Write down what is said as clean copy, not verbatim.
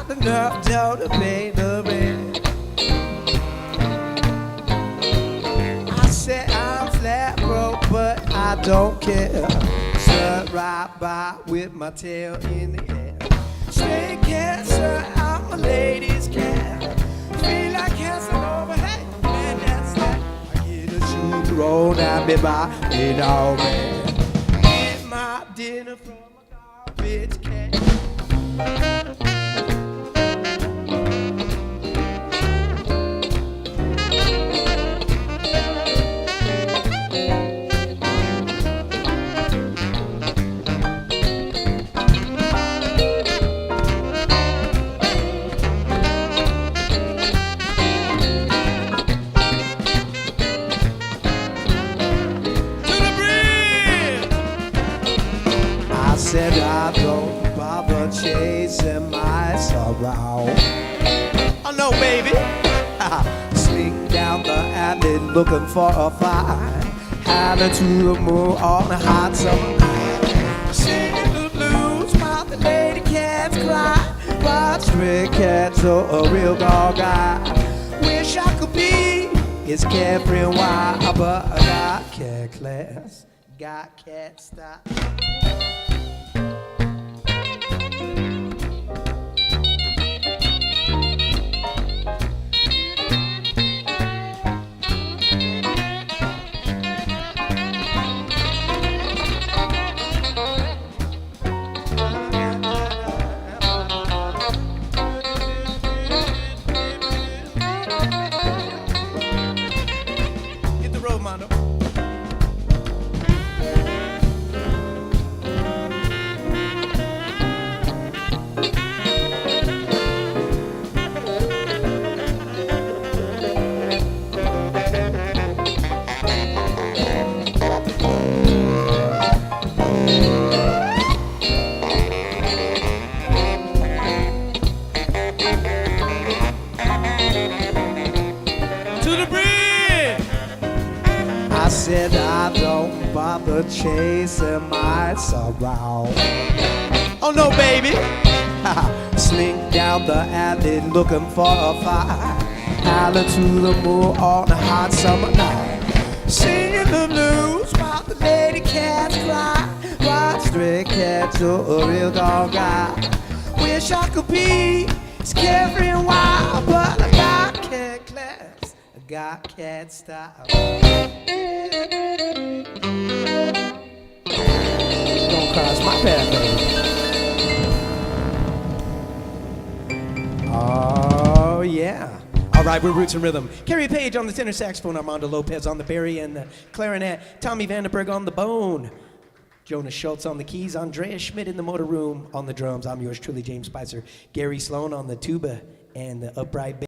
got the nerve to pay the rent. I said I'm flat broke, but I don't care. Strut right by with my tail in the air. Stray cat strut, I'm a ladies' cat. Feel like Casanova, hey, man, that's that. I get a shoe thrown at me by an old man. Get my dinner from a garbage can. I said I don't bother chasing my sorrow. Oh no, baby. Sneak down the alley looking for a fight. Howling to the moon on a hot summer night. Singing the blues while the lady cats cry. But stray cats are a real dog guy. Wish I could be his carefree wild, but I got cat class, got cat style. Get the road, Mondo. I said I don't bother chasing my sorrow. Oh no, baby. Slink down the alley looking for a fight. Howling to the moon on a hot summer night. Singing the blues while the lady cats cry. While stray cats are a real dog guy. Wish I could be his carefree and wild, but I got cat class, I got cat style. Don't cross my path, baby. Oh, yeah. All right, we're Roots and Rhythm. Kerry Paige on the tenor saxophone, Armando Lopez on the bari and the clarinet, Tommy Vandenberg on the bone, Jonas Schultz on the keys, Andreas Schmidt in the motor room on the drums. I'm yours truly, James Speiser. Gary Sloan on the tuba and the upright bass.